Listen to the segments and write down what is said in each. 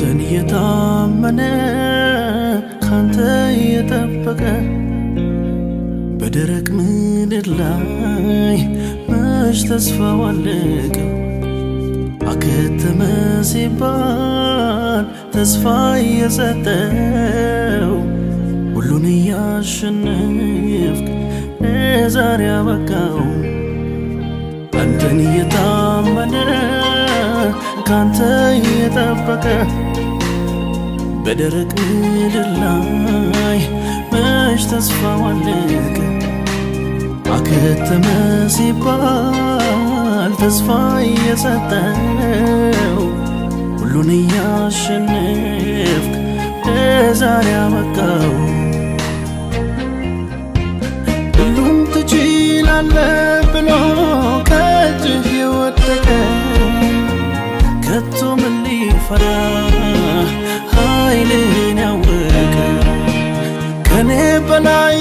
አንተን የታመነ ካንተ የጠበቀ በደረቅ ምድር ላይ መች ተስፋው አለቀ። አከተመ ሲባል ተስፋ እየሰጠው ሁሉን እያሸነፍክ ለዛሬ አበቃው። አንተን የታመነ ካንተ የጠበቀ በደረቅ ምድር ላይ መች ተስፋው አለቀ። አከተመ ሲባል ተስፋ እየሰጠው ሁሉን እያሸነፍክ ለዛሬ አበቃው። ሁሉም ትችላለህ ብሎ ከእጅህ የወደቀ ከቶ ምን ሊፈራ ኃይልን ያወቀ ከኔ በላይ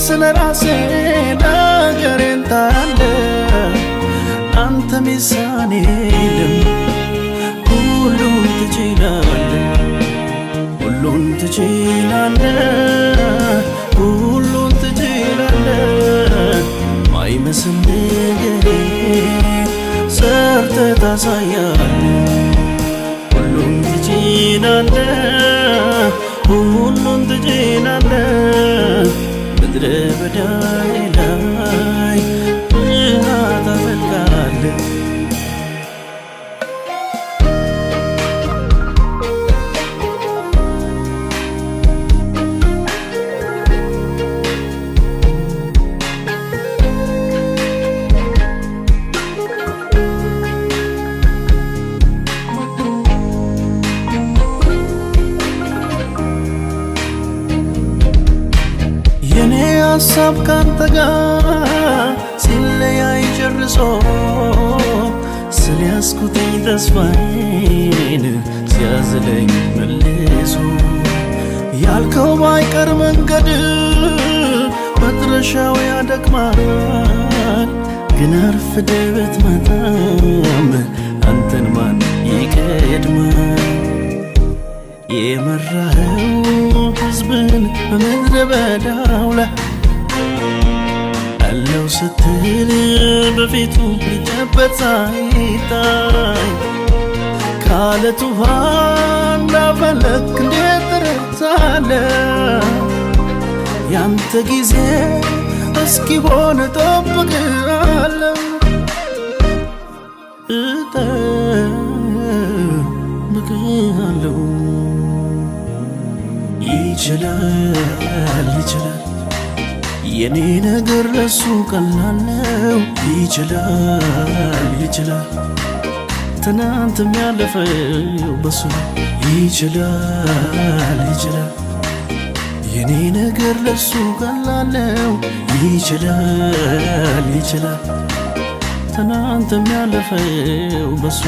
ስለ ራሴ ነገሬን ታያለህ። አንተ ሚዛን የለም ሁሉን ትችላለህ፣ ሁሉን ትችላለህ፣ ሁሉን ትችላለህ። ማይመስል ነገር ሰርተህ ታሳያለህ። ሁሉን ትችላለህ፣ ሁሉን ትችላለህ። ምድረ በዳዬ ላይ ብርሃን ታፈልቃለህ። የኔ ሐሳብ ካንተ ጋር ሲለያይ ጨርሶ ስለያዝኩትኝ ተስፋዬን ሲያዝለኝ መልሶ ያልከው ባይቀር መንገድ መድረሻው ያደክማል። ግን አርፍደህ ብትመጣም አንተን ማን ይቀድማል? የመራኸው ሕዝብን በምድረ በዳው ላይ አለው ስትል በፊቱ ሊጨበጥ ሳይታይ ከዓለት ውሃ እንዳፈለክ እንዴት ትረሳለህ? ያንተ ጊዜ እስኪሆን እጠብቅሃለሁ፣ እጠብቅሃለሁ። ይችላል ይችላል የኔ ነገር ለሱ ቀላል ነው። ይችላል ይችላል ትናንትም ያለፈው በሱ ይችላል ይችላል የኔ ነገር ለሱ ቀላል ነው። ይችላል ይችላል ትናንትም ያለፈው በሱ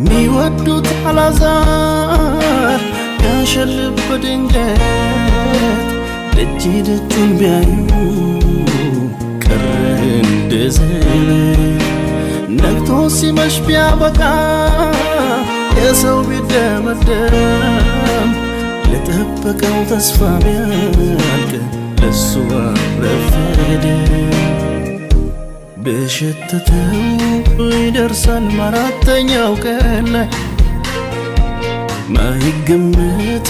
ሚወዱት አልዓዛር ያሸልብ በድንገት ደጅ ደጁን ቢያዩ ቀረ እንደ ዘመን። ነግቶ ሲመሽ ቢያበቃ የሰው ቢደመደም ለጠበቀው ተስፋ ቢያልቅ ለሱ አረፈደ። በሸተተው ይደርሳል በአራተኛው ቀን ላይ ማይገመት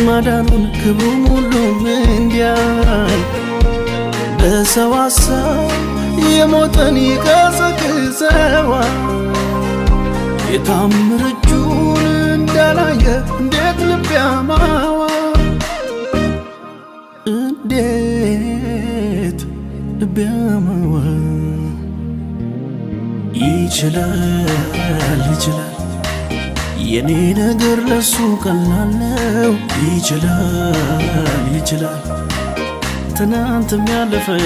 ማዳኑን ክብሩን ሁሉም እንዲያይ በሰው ሐሳብ የሞተን ይቀሰቅሰዋል። የታምር እጁን እንዳላየ እንዴት ልብ ያማዋል? እንዴት ልብ ያማዋል? ይችላል ይችላል የኔ ነገር ለሱ ቀላል ነው። ይችላል ይችላል ትናንትም ያለፈው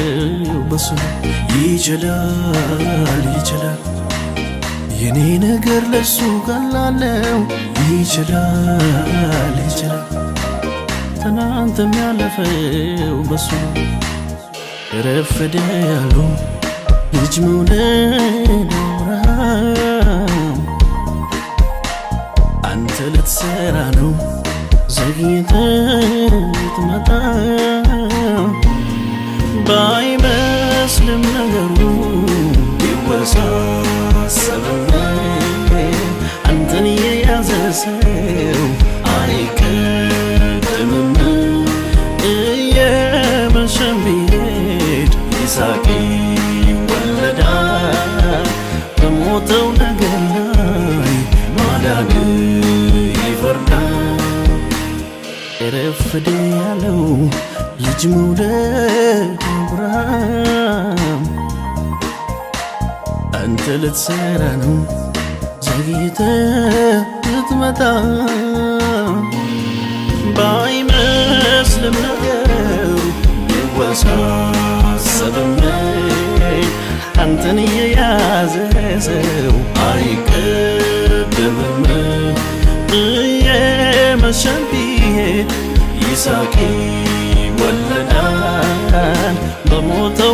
በሱ ይችላል ይችላል የኔ ነገር ለሱ ቀላለው ይችላል ይችላል ትናንትም ያለፈው በሱ ረፈደ ያለው ልጅ መውለድ አንተ ልትሰራ ነው ዘግይተህ ትመጣ ባይመስልም ነገሩ ቢወሳሰብም አንተን የያዘ ሰው አይቀድምም እየመሸም ቢሄድ ይሳቅ ይወለዳል በሞተው ነገር ላይ ማዳን ይፈርዳል ረፈደ ያለው ልጅ መውለድ አብርሃም አንተ ልትሰራ ነው ዘግይተህ ልትመጣ ባይመስልም ነገሩ ቢወሳሰብም አንተን የያዘ ሰው አይቀድምም እየመሸም ቢሄድ ይሳቅ ይወለዳል በሞተው